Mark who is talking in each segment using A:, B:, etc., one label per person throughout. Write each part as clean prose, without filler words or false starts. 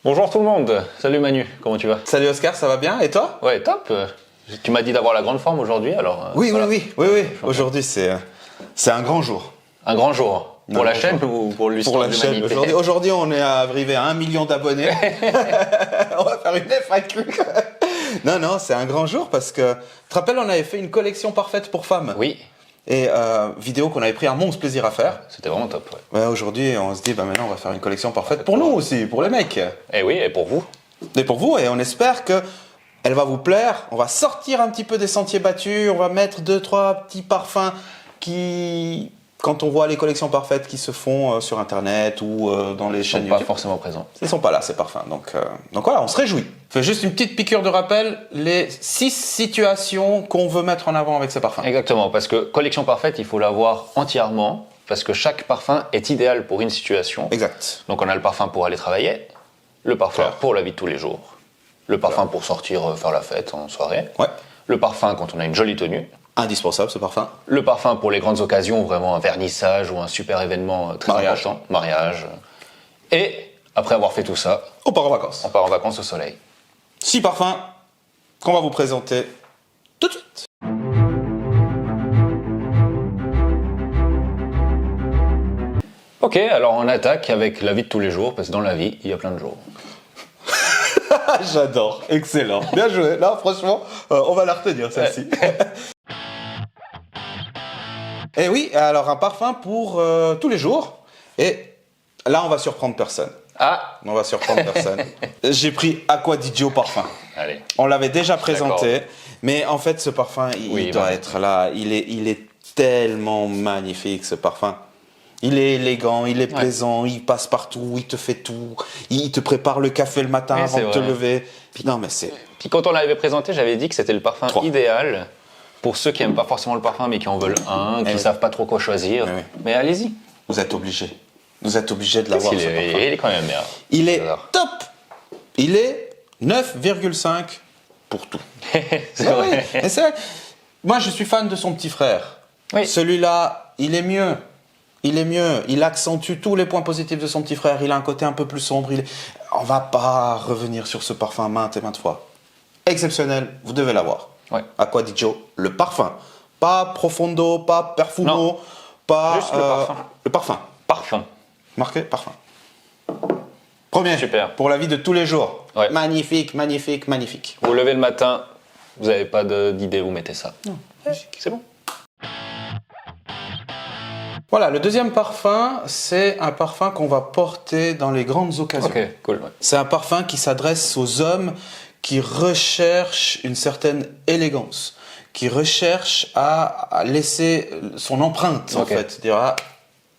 A: Bonjour tout le monde, salut Manu, comment tu vas?
B: Salut Oscar, ça va bien? Et toi?
A: Ouais, top. Tu m'as dit d'avoir la grande forme aujourd'hui, alors...
B: Oui,
A: voilà.
B: oui. Aujourd'hui, c'est un grand jour.
A: Un grand jour. Pour la chaîne ou pour
B: Pour
A: l'histoire
B: la
A: de
B: chaîne.
A: l'humanité?
B: Aujourd'hui, on est arrivé à 1 million d'abonnés. On va faire une FAQ. Non, c'est un grand jour parce que, tu te rappelles, on avait fait une collection parfaite pour femmes.
A: Oui,
B: Et vidéo qu'on avait pris un monstre plaisir à faire.
A: c'était vraiment top. Ouais.
B: Ouais, aujourd'hui, on se dit, maintenant, on va faire une collection parfaite pour nous aussi, pour les mecs.
A: Et oui, et pour vous?
B: Et pour vous, et on espère que elle va vous plaire. On va sortir un petit peu des sentiers battus, on va mettre 2-3 petits parfums qui, quand on voit les collections parfaites qui se font sur Internet ou dans les chaînes
A: Ils sont pas
B: YouTube,
A: forcément présents.
B: ils sont pas là ces parfums. Donc voilà, on se réjouit. Fais juste une petite piqûre de rappel, les 6 situations qu'on veut mettre en avant avec ces parfums.
A: Exactement, parce que collection parfaite, il faut l'avoir entièrement, parce que chaque parfum est idéal pour une situation.
B: Exact.
A: Donc on a le parfum pour aller travailler, le parfum
B: Clair.
A: pour la vie de tous les jours, le parfum pour sortir faire la fête en soirée,
B: Ouais.
A: le parfum quand on a une jolie tenue,
B: Indispensable ce parfum.
A: le parfum pour les grandes occasions, vraiment un vernissage ou un super événement très
B: Mariage.
A: important, mariage. Et après avoir fait tout ça,
B: On part en vacances.
A: on part en vacances au soleil.
B: 6 parfums qu'on va vous présenter tout de suite.
A: Ok, alors on attaque avec la vie de tous les jours, parce que dans la vie, il y a plein de jours.
B: J'adore, excellent, bien joué. Là, franchement, on va la retenir celle-ci. Et oui, alors un parfum pour tous les jours. Et là, on va surprendre personne.
A: Ah,
B: On va surprendre personne. J'ai pris Acqua di Gio parfum.
A: allez.
B: On l'avait déjà présenté, mais en fait, ce parfum, il doit être là. Il est tellement magnifique, ce parfum. Il est élégant, il est plaisant, il passe partout, il te fait tout. Il te prépare le café le matin
A: Oui,
B: avant
A: c'est
B: de te
A: vrai.
B: lever. Non, mais c'est...
A: Puis quand on l'avait présenté, j'avais dit que c'était le parfum
B: 3.
A: idéal pour ceux qui n'aiment pas forcément le parfum, mais qui en veulent un, qui ne
B: oui.
A: savent pas trop quoi choisir.
B: Eh oui.
A: Mais allez-y.
B: Vous êtes obligés. Vous êtes obligés de l'avoir,
A: Il
B: ce parfum.
A: est quand même bien.
B: Il est
A: J'adore.
B: top. Il est 9,5 pour tout.
A: C'est
B: Ah
A: vrai.
B: oui, et c'est vrai. Moi, je suis fan de son petit frère.
A: Oui.
B: Celui-là, il est mieux. Il est mieux. Il accentue tous les points positifs de son petit frère. Il a un côté un peu plus sombre. On va pas revenir sur ce parfum maintes et maintes fois. Exceptionnel. Vous devez l'avoir.
A: Ouais.
B: Acqua di Gio, le parfum. Pas Profondo, pas Perfumo,
A: Non.
B: pas...
A: Juste le parfum.
B: Le parfum.
A: Parfum.
B: Marqué parfum. Premier.
A: Super.
B: Pour la vie de tous les jours.
A: Ouais.
B: Magnifique, magnifique, magnifique.
A: Vous levez le matin, vous n'avez pas d'idée, vous mettez ça. Non. C'est bon.
B: Voilà, le deuxième parfum, c'est un parfum qu'on va porter dans les grandes occasions.
A: Ok, cool. Ouais.
B: C'est un parfum qui s'adresse aux hommes qui recherchent une certaine élégance, qui recherchent à laisser son empreinte, en
A: Ok.
B: fait. Dire, ah,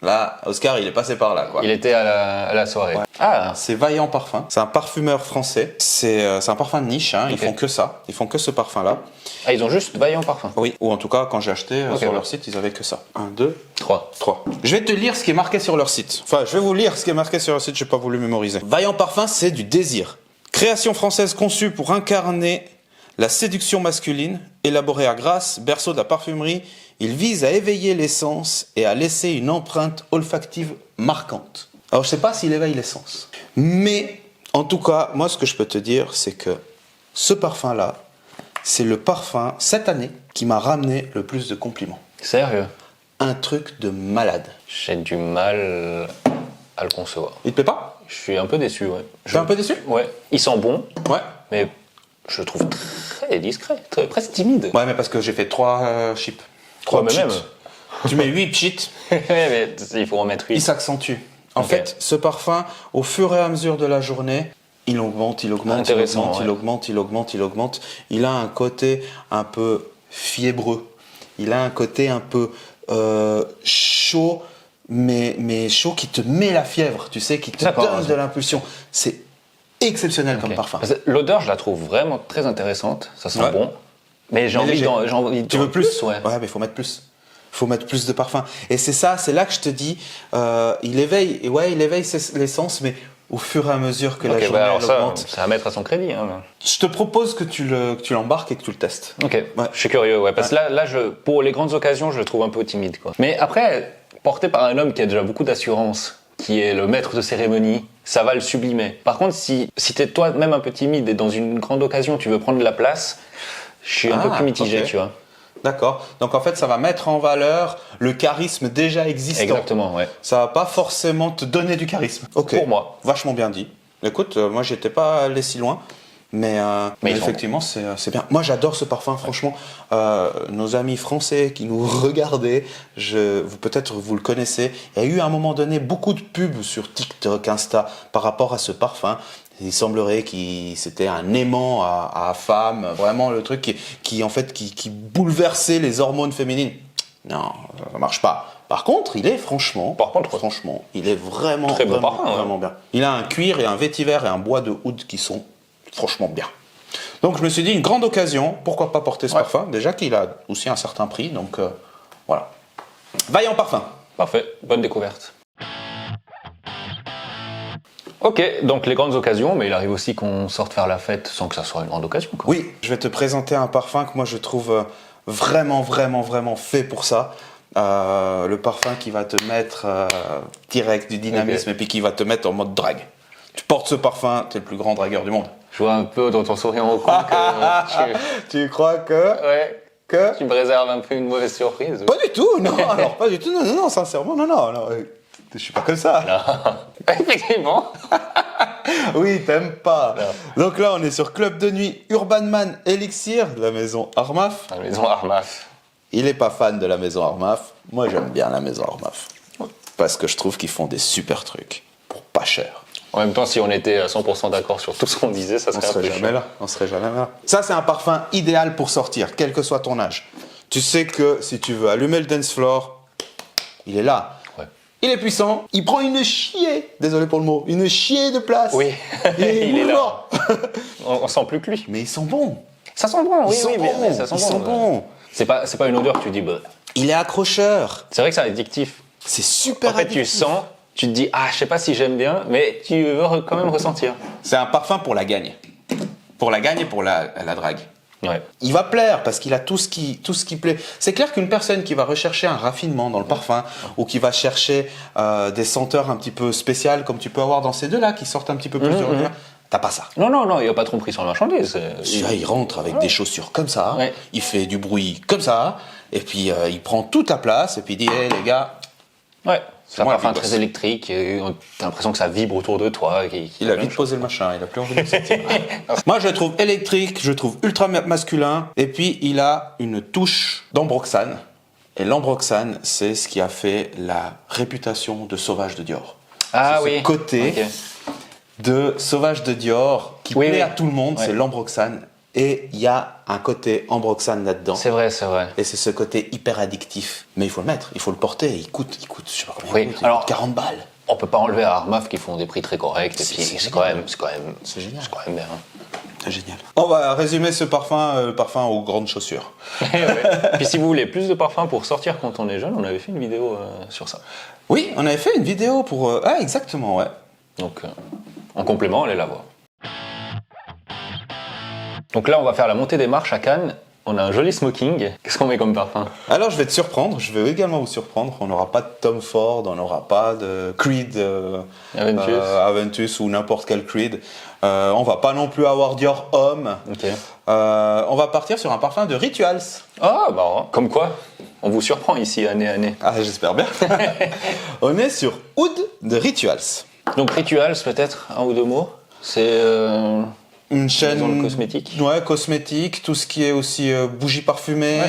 B: là, Oscar, il est passé par là, quoi.
A: Il était à la soirée. Ah,
B: C'est Vaillant Parfum. C'est un parfumeur français. C'est un parfum de niche. Hein. Ils
A: Ok.
B: font que ça. Ils font que ce parfum-là.
A: ah, ils ont juste Vaillant Parfum.
B: Oui. Ou en tout cas, quand j'ai acheté
A: Ok,
B: sur
A: ouais.
B: leur site, ils avaient que ça. 1, 2,
A: 3.
B: 3. Je vais te lire ce qui est marqué sur leur site. Enfin, je vais vous lire ce qui est marqué sur leur site. Je n'ai pas voulu mémoriser. Vaillant Parfum, c'est du désir. Création française conçue pour incarner la séduction masculine, élaborée à Grasse, berceau de la parfumerie. Il vise à éveiller les sens et à laisser une empreinte olfactive marquante. Alors, je sais pas s'il éveille les sens. Mais, en tout cas, moi, ce que je peux te dire, c'est que ce parfum-là, c'est le parfum, cette année, qui m'a ramené le plus de compliments.
A: Sérieux?
B: Un truc de malade.
A: J'ai du mal à le concevoir.
B: Il te plaît pas?
A: Je suis un peu déçu, ouais.
B: T'es un peu déçu?
A: Ouais. Il sent bon,
B: Ouais.
A: mais je le trouve très discret, presque timide.
B: Ouais, mais parce que j'ai fait 3 chips.
A: Ouais, mais
B: cheats.
A: même.
B: Tu mets 8 cheats,
A: Ouais, mais il faut en mettre
B: il
A: 8.
B: s'accentue. En
A: Ok.
B: fait, ce parfum, au fur et à mesure de la journée, il augmente, il augmente, il
A: Intéressant,
B: augmente,
A: ouais.
B: il augmente, il augmente, il augmente. Il a un côté un peu fiébreux. Il a un côté un peu chaud, mais chaud qui te met la fièvre, tu sais, qui te
A: D'accord,
B: donne
A: ouais.
B: de l'impulsion. C'est exceptionnel comme
A: Ok.
B: parfum.
A: Parce que l'odeur, je la trouve vraiment très intéressante. Ça sent
B: Ouais.
A: bon. Mais j'ai
B: Mais
A: envie
B: léger.
A: d'en
B: Tu veux plus?
A: ouais.
B: Ouais, mais il faut mettre plus. Il faut mettre plus de parfum. Et c'est ça, c'est là que je te dis, il éveille les sens, mais au fur et à mesure que la
A: Ok,
B: journée
A: bah alors
B: elle
A: ça,
B: augmente.
A: c'est à mettre à son crédit. Hein.
B: Je te propose que tu l'embarques et que tu le testes.
A: Ok,
B: Ouais.
A: je suis curieux, ouais, parce que là, pour les grandes occasions, je le trouve un peu timide, quoi. Mais après, porté par un homme qui a déjà beaucoup d'assurance, qui est le maître de cérémonie, ça va le sublimer. Par contre, si t'es toi-même un peu timide et dans une grande occasion, tu veux prendre de la place, je suis un peu plus mitigé,
B: ok.
A: tu vois.
B: D'accord. Donc en fait, ça va mettre en valeur le charisme déjà existant.
A: Exactement, ouais.
B: Ça va pas forcément te donner du charisme. Ok.
A: Pour moi.
B: Vachement bien dit. Écoute, moi j'étais pas allé si loin, mais
A: Mais ils sont
B: effectivement c'est bien. Moi j'adore ce parfum, franchement. Nos amis français qui nous regardaient, peut-être vous le connaissez. Il y a eu à un moment donné beaucoup de pubs sur TikTok, Insta par rapport à ce parfum. Il semblerait que c'était un aimant à femme, vraiment le truc qui en fait qui bouleversait les hormones féminines. Non, ça marche pas. Par contre, il est franchement, il est vraiment,
A: Très beau
B: vraiment,
A: parfum, ouais.
B: vraiment bien. Il a un cuir et un vétiver et un bois de oud qui sont franchement bien. Donc je me suis dit, une grande occasion, pourquoi pas porter ce parfum? Déjà qu'il a aussi un certain prix, donc voilà. Vaillant Parfum.
A: Parfait, bonne découverte. Ok, donc les grandes occasions, mais il arrive aussi qu'on sorte faire la fête sans que ça soit une grande occasion, quoi.
B: Oui, je vais te présenter un parfum que moi je trouve vraiment, vraiment, vraiment fait pour ça. Le parfum qui va te mettre direct du dynamisme et puis qui va te mettre en mode drague. Tu portes ce parfum, t'es le plus grand dragueur du monde.
A: Je vois un peu dans ton sourire au cou que
B: Tu crois que...
A: ouais,
B: que...
A: tu me réserves un peu une mauvaise surprise.
B: Pas du tout, non, alors pas du tout, non, sincèrement, non, je suis pas comme ça.
A: Non. Effectivement.
B: Oui, t'aimes pas. Non. Donc là, on est sur Club de Nuit Urban Man Elixir de la maison Armaf.
A: La maison Armaf.
B: Il est pas fan de la maison Armaf. Moi, j'aime bien la maison Armaf. Parce que je trouve qu'ils font des super trucs pour pas cher.
A: En même temps, si on était à 100% d'accord sur tout ce qu'on disait, ça
B: On
A: serait un
B: serait
A: peu
B: jamais
A: chiant.
B: là. On serait jamais là. Ça, c'est un parfum idéal pour sortir, quel que soit ton âge. Tu sais que si tu veux allumer le dance floor, il est là.
A: Ouais.
B: Il est puissant. Il prend une chier. Désolé pour le mot. Une chier de place.
A: Oui,
B: Il est
A: là.
B: mort.
A: On sent plus que lui.
B: Mais ils sont bons.
A: Ça sent bon, oui,
B: Ils sont
A: oui,
B: bons.
A: mais ça sent
B: Ils sont bons.
A: C'est pas une odeur que tu dis, bah.
B: Il est accrocheur.
A: C'est vrai que c'est addictif.
B: C'est super
A: En fait, tu
B: addictif.
A: sens, tu te dis, ah, je sais pas si j'aime bien, mais tu veux quand même ressentir.
B: C'est un parfum pour la gagne. Pour la gagne et pour la drague.
A: Ouais.
B: Il va plaire parce qu'il a tout ce qui plaît. C'est clair qu'une personne qui va rechercher un raffinement dans le parfum ou qui va chercher des senteurs un petit peu spéciales comme tu peux avoir dans ces deux-là qui sortent un petit peu plus de l'ordinaire, t'as pas ça.
A: Non, il n'y a pas de tromperie sur la marchandise.
B: Celui-là, il rentre avec des chaussures comme ça,
A: Ouais.
B: il fait du bruit comme ça, et puis il prend toute la place, et puis il dit, hey, les gars,
A: Ouais. C'est un
B: moi la
A: parfum
B: big
A: très
B: boss.
A: électrique, t'as l'impression que ça vibre autour de toi.
B: il a vite posé le machin, il a plus envie de le sortir. Moi, je le trouve électrique, je le trouve ultra masculin, et puis il a une touche d'ambroxane. Et l'ambroxane, c'est ce qui a fait la réputation de Sauvage de Dior.
A: Ah
B: C'est
A: oui.
B: ce côté
A: Ok.
B: de Sauvage de Dior qui
A: Oui,
B: plaît
A: oui.
B: à tout le monde,
A: Ouais.
B: c'est l'ambroxane. Et il y a un côté ambroxane là-dedans.
A: C'est vrai, c'est vrai.
B: Et c'est ce côté hyper addictif. Mais il faut le mettre, il faut le porter. Il coûte, je sais pas combien
A: Oui,
B: il coûte. Il
A: alors-
B: coûte 40 balles.
A: On peut pas enlever à Armaf qui font des prix très corrects, et puis
B: C'est
A: c'est quand
B: génial.
A: même,
B: C'est génial.
A: c'est quand même bien.
B: C'est génial. On va résumer ce parfum, le parfum aux grandes chaussures.
A: Ouais. Puis si vous voulez plus de parfums pour sortir quand on est jeune, on avait fait une vidéo sur ça.
B: Oui, on avait fait une vidéo pour... Ah, exactement, ouais.
A: Donc, en complément, allez la voir. Donc là, on va faire la montée des marches à Cannes. On a un joli smoking. Qu'est-ce qu'on met comme parfum?
B: Alors, je vais te surprendre. Je vais également vous surprendre. On n'aura pas de Tom Ford, on n'aura pas de Creed
A: Aventus.
B: Aventus ou n'importe quel Creed. On va pas non plus avoir Dior Homme.
A: Ok.
B: On va partir sur un parfum de Rituals.
A: Ah, bah, comme quoi, on vous surprend ici, année à année.
B: Ah, j'espère bien. On est sur Oud de Rituals.
A: Donc, Rituals, peut-être, un ou deux mots. C'est
B: Une chaîne
A: dans le cosmétique.
B: Ouais, cosmétique, tout ce qui est aussi bougies parfumées,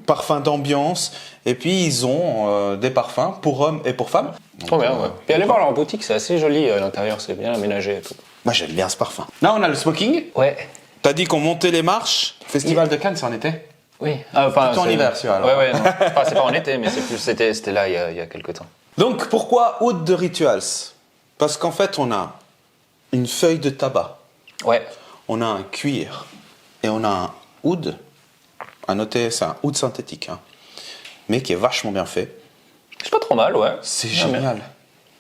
B: parfums d'ambiance. Et puis ils ont des parfums pour hommes et pour femmes.
A: Trop bien, ouais. Puis allez voir leur boutique, c'est assez joli à l'intérieur, c'est bien aménagé et tout.
B: Moi j'aime bien ce parfum. Là on a le smoking.
A: Ouais.
B: T'as dit qu'on montait les marches. Festival de Cannes, c'est en été.
A: Oui. Ah, enfin,
B: Plutôt en
A: c'est-
B: hiver, celui-là, alors.
A: Ouais, non. Enfin, c'est pas en été, mais c'était là il y a quelques temps.
B: Donc pourquoi Oud de Rituals? Parce qu'en fait on a une feuille de tabac,
A: Ouais.
B: on a un cuir et on a un oud. À noter, c'est un oud synthétique, hein, mais qui est vachement bien fait.
A: C'est pas trop mal, ouais.
B: C'est
A: Ah, mais-
B: génial.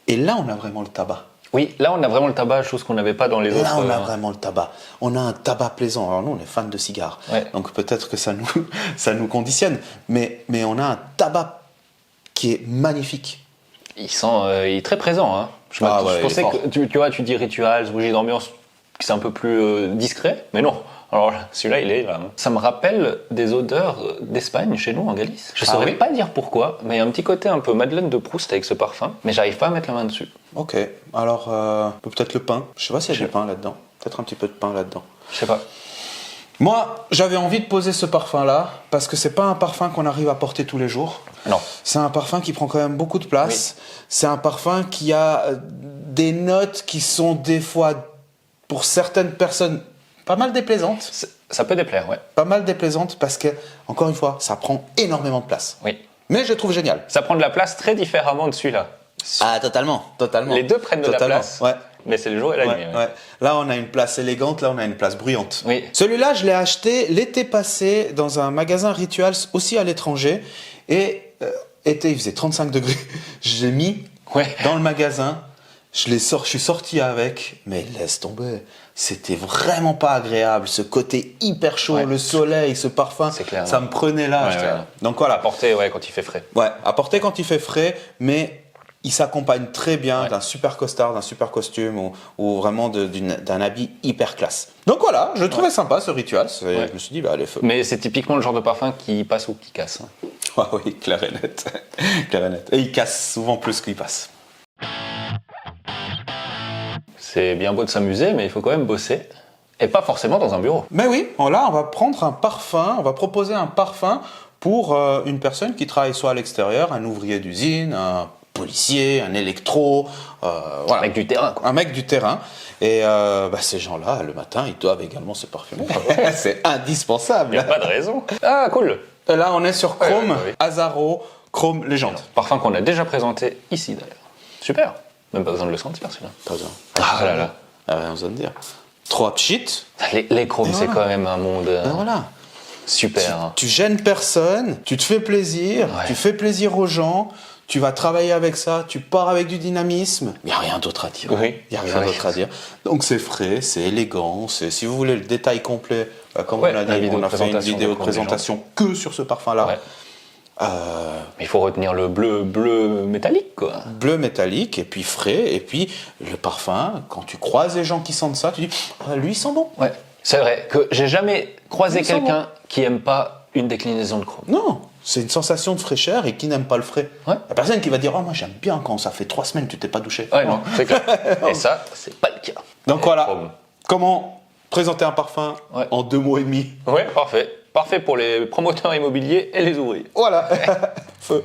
B: Et là, on a vraiment le tabac.
A: Oui, là on a vraiment le tabac, chose qu'on n'avait pas dans les autres.
B: Là, on a vraiment le tabac. On a un tabac plaisant. Alors nous, on est fans de cigares.
A: Ouais.
B: Donc peut-être que ça nous, ça nous conditionne. Mais on a un tabac qui est magnifique.
A: Il est très présent, hein. Je
B: ouais,
A: pensais
B: il est
A: que, tu vois, tu dis rituals, bougie d'ambiance, que c'est un peu plus discret, mais non. Alors celui-là, il est là. Ça me rappelle des odeurs d'Espagne chez nous en Galice. Je saurais
B: oui
A: pas dire pourquoi, mais il y a un petit côté un peu Madeleine de Proust avec ce parfum, mais j'arrive pas à mettre la main dessus.
B: Ok, alors peut-être le pain. Je sais pas s'il y a du pain là-dedans. Peut-être un petit peu de pain là-dedans.
A: Je sais pas.
B: Moi, j'avais envie de poser ce parfum-là parce que c'est pas un parfum qu'on arrive à porter tous les jours.
A: Non.
B: C'est un parfum qui prend quand même beaucoup de place. C'est un parfum qui a des notes qui sont des fois, pour certaines personnes, pas mal déplaisantes.
A: Ça peut déplaire, ouais.
B: Pas mal déplaisantes parce que, encore une fois, ça prend énormément de place.
A: Oui.
B: Mais je le trouve génial.
A: Ça prend de la place très différemment de celui-là.
B: Ah, totalement.
A: Les deux prennent de la place.
B: Ouais.
A: Mais c'est le jour et la nuit. Ouais.
B: Ouais. Là, on a une place élégante, là, on a une place bruyante.
A: Oui.
B: Celui-là, je l'ai acheté l'été passé dans un magasin Rituals, aussi à l'étranger. Et été, il faisait 35 degrés. Je l'ai mis dans le magasin. Je suis sorti avec, mais laisse tomber. C'était vraiment pas agréable. Ce côté hyper chaud, le soleil, ce parfum,
A: clair,
B: ça me prenait là. Donc voilà.
A: À porter quand il fait frais.
B: Ouais, à porter quand il fait frais, mais il s'accompagne très bien d'un super costard, d'un super costume ou vraiment d'un habit hyper classe. Donc voilà, je le trouvais sympa ce rituel. Je me suis dit, bah allez, feu.
A: Mais c'est typiquement le genre de parfum qui passe ou qui casse.
B: Ah oui, clair et net. Clair et net. Et il casse souvent plus qu'il passe.
A: C'est bien beau de s'amuser, mais il faut quand même bosser. Et pas forcément dans un bureau.
B: Mais oui, là, on va prendre un parfum, on va proposer un parfum pour une personne qui travaille soit à l'extérieur, un ouvrier d'usine, un policier, un électro, voilà.
A: Un mec du terrain, quoi.
B: Un mec du terrain. Et ces gens-là, le matin, ils doivent également se parfumer. C'est indispensable.
A: Il n'y a pas de raison. Ah, cool.
B: Et là, on est sur Chrome,
A: oui.
B: Azaro, Chrome Légende.
A: Parfum qu'on a déjà présenté ici, d'ailleurs. Super. Même pas besoin de le sentir, celui-là.
B: Pas besoin.
A: Ah là là.
B: Rien besoin de dire. 3 pchits.
A: Les chromes, c'est quand même un monde
B: Voilà.
A: super.
B: Tu gênes personne, tu te fais plaisir, tu fais plaisir aux gens, tu vas travailler avec ça, tu pars avec du dynamisme. Il n'y a rien d'autre à dire.
A: Oui.
B: Il n'y a rien d'autre à dire. Donc c'est frais, c'est élégant. Si vous voulez le détail complet, comme on a dit, on a fait une vidéo de présentation que sur ce parfum-là.
A: Ouais. Il faut retenir le bleu métallique, quoi.
B: Bleu métallique, et puis frais, et puis le parfum, quand tu croises les gens qui sentent ça, tu dis, lui il sent bon.
A: Ouais. C'est vrai que j'ai jamais croisé quelqu'un qui aime pas une déclinaison de chrome.
B: Non, c'est une sensation de fraîcheur et qui n'aime pas le frais.
A: Ouais.
B: La personne qui va dire, moi j'aime bien quand ça fait 3 semaines que tu t'es pas douché.
A: Ouais, non, c'est clair. Et ça, c'est pas le cas.
B: Donc voilà, comment présenter un parfum en 2 mots et demi.
A: Ouais, parfait. Parfait pour les promoteurs immobiliers et les ouvriers.
B: Voilà, feu.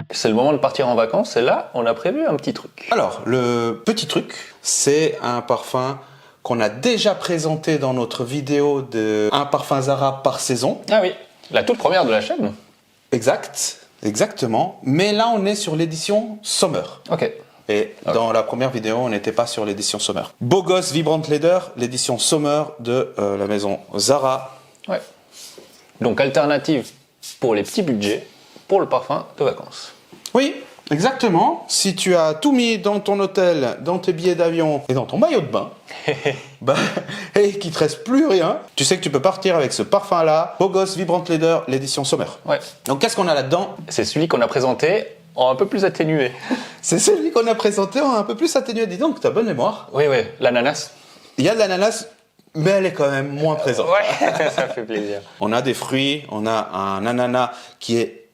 A: C'est le moment de partir en vacances et là, on a prévu un petit truc.
B: Alors, le petit truc, c'est un parfum qu'on a déjà présenté dans notre vidéo de un parfum Zara par saison.
A: Ah oui, la toute première de la chaîne.
B: Exactement. Mais là, on est sur l'édition Summer.
A: Ok.
B: Et dans la première vidéo, on n'était pas sur l'édition Summer. Beau gosse Vibrant Leather, l'édition Summer de la maison Zara.
A: Ouais. Donc alternative pour les petits budgets, pour le parfum de vacances.
B: Oui, exactement. Si tu as tout mis dans ton hôtel, dans tes billets d'avion et dans ton maillot de bain, et qu'il te reste plus rien, tu sais que tu peux partir avec ce parfum-là, Beau gosse Vibrant Leather, l'édition Summer.
A: Ouais.
B: Donc qu'est-ce qu'on a là-dedans?
A: C'est celui qu'on a présenté en un peu plus atténué.
B: C'est celui qu'on a présenté en un peu plus atténué. Dis donc, tu as bonne mémoire.
A: Oui, l'ananas.
B: Il y a de l'ananas, mais elle est quand même moins présente.
A: Ouais, ça fait plaisir.
B: On a des fruits, on a un ananas qui est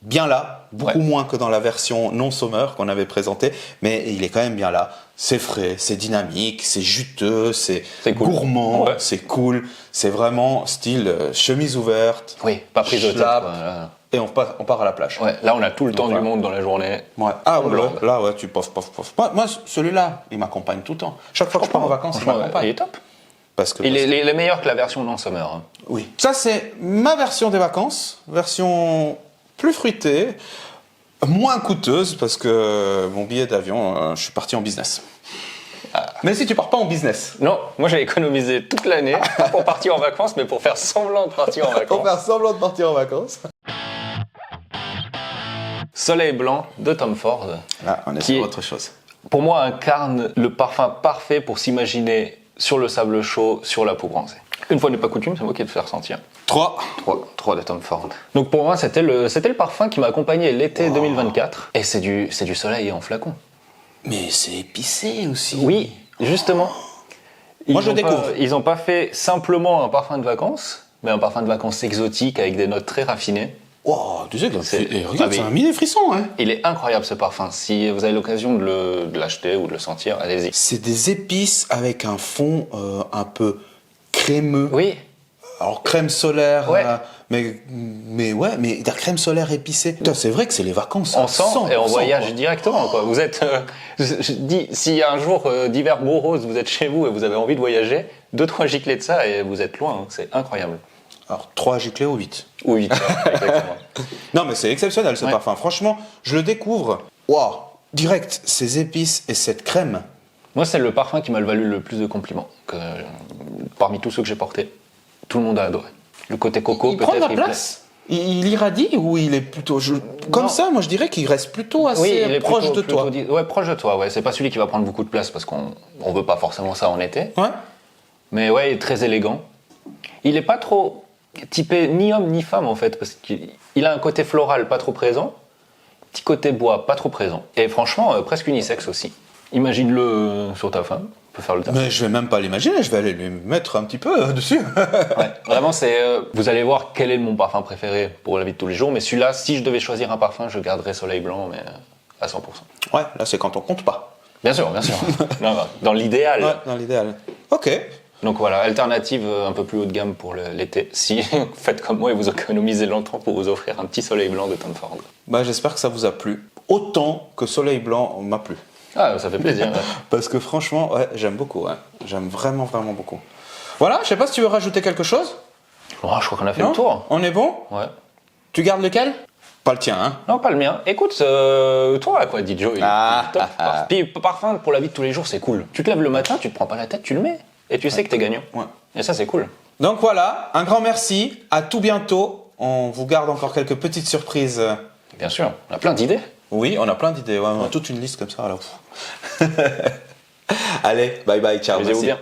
B: bien là, beaucoup moins que dans la version non summer qu'on avait présentée, mais il est quand même bien là. C'est frais, c'est dynamique, c'est juteux, c'est
A: cool.
B: Gourmand, c'est cool. C'est vraiment style chemise ouverte.
A: Oui, pas prise de tête.
B: Et on part à la plage.
A: Ouais, là on a tout le temps du monde dans la journée.
B: Ouais. Ah ouais, là ouais, tu pof. Moi celui-là, il m'accompagne tout le temps. Chaque fois que je pars en vacances, il m'accompagne.
A: Il est top.
B: Parce que
A: il est meilleur que la version non summer. Hein.
B: Oui. Ça c'est ma version des vacances, version plus fruitée, moins coûteuse parce que mon billet d'avion, je suis parti en business. Mais si tu pars pas en business.
A: Non, moi j'ai économisé toute l'année, pas pour partir en vacances, mais pour faire semblant de partir en vacances.
B: Pour faire semblant de partir en vacances.
A: Soleil blanc de Tom Ford.
B: Là, on est sur autre chose.
A: Pour moi, incarne le parfum parfait pour s'imaginer sur le sable chaud, sur la peau bronzée. Une fois n'est pas coutume, c'est moi qui vais te faire sentir.
B: 3.
A: 3 de Tom Ford. Donc pour moi, c'était le parfum qui m'a accompagné l'été 2024. Et c'est du soleil en flacon.
B: Mais c'est épicé aussi.
A: Oui, justement.
B: Moi, je découvre.
A: Ils n'ont pas fait simplement un parfum de vacances, mais un parfum de vacances exotique avec des notes très raffinées.
B: Wow, tu sais que regarde,
A: mais-
B: ça m'a mis des frissons, hein.
A: Il est incroyable ce parfum. Si vous avez l'occasion de l'acheter ou de le sentir, allez-y.
B: C'est des épices avec un fond un peu crémeux.
A: Oui,
B: Alors crème solaire,
A: Ouais.
B: mais de la crème solaire épicée. Putain, c'est vrai que c'est les vacances.
A: on sent et on
B: 100%,
A: voyage
B: quoi.
A: directement. Quoi. Vous êtes, je dis, s'il y a un jour d'hiver morose, vous êtes chez vous et vous avez envie de voyager, 2-3 giclées de ça et vous êtes loin. Hein. C'est incroyable.
B: Alors 3 giclées ou 8.
A: Oui, exactement.
B: Non, mais c'est exceptionnel ce
A: Ouais.
B: parfum. Franchement, je le découvre. Waouh, direct, ces épices et cette crème.
A: Moi, c'est le parfum qui m'a valu le plus de compliments. Parmi tous ceux que j'ai portés, tout le monde a adoré. Le côté coco,
B: Il
A: peut-être.
B: prend de la
A: il plaît.
B: place. Il irradie ou il est plutôt. Comme
A: Non.
B: ça, moi je dirais qu'il reste plutôt assez
A: Oui, il est
B: proche
A: plutôt-
B: de toi.
A: Ouais, proche de toi. Ouais, c'est pas celui qui va prendre beaucoup de place parce qu'on veut pas forcément ça en été.
B: Ouais.
A: Mais ouais, il est très élégant. Il est pas trop typé ni homme ni femme en fait, parce qu'il a un côté floral pas trop présent, petit côté bois pas trop présent, et franchement presque unisexe aussi. Imagine-le sur ta femme, on peut faire le taf.
B: Mais je vais même pas l'imaginer, je vais aller lui mettre un petit peu dessus.
A: Ouais, vraiment, vous allez voir quel est mon parfum préféré pour la vie de tous les jours, mais celui-là, si je devais choisir un parfum, je garderais Soleil Blanc, mais à 100%.
B: Ouais, là c'est quand on compte pas.
A: Bien sûr, bien sûr. Non, dans l'idéal.
B: Ouais, dans l'idéal. Ok.
A: Donc voilà, alternative un peu plus haut de gamme pour l'été. Si vous faites comme moi et vous économisez longtemps pour vous offrir un petit Soleil Blanc de Tom Ford.
B: Bah j'espère que ça vous a plu. Autant que Soleil Blanc m'a plu.
A: Ah, ça fait plaisir. Ouais.
B: Parce que franchement, ouais, j'aime beaucoup. Ouais. J'aime vraiment, vraiment beaucoup. Voilà, je sais pas si tu veux rajouter quelque chose.
A: Oh, je crois qu'on a fait
B: Non
A: le tour.
B: On est bon.
A: Ouais.
B: Tu gardes lequel? Pas le tien, hein.
A: Non, pas le mien. Écoute, toi, quoi, dit Joe. Top. Puis parfum pour la vie de tous les jours, c'est cool. Tu te lèves le matin, tu te prends pas la tête, tu le mets. Et tu sais que t'es gagnant.
B: Ouais.
A: Et ça, c'est cool.
B: Donc voilà, un grand merci. À tout bientôt. On vous garde encore quelques petites surprises.
A: Bien sûr, on a plein d'idées.
B: Oui, on a plein d'idées. Ouais, on a toute une liste comme ça. Alors. Allez, bye bye, ciao.
A: Amusez-vous
B: merci.
A: bien.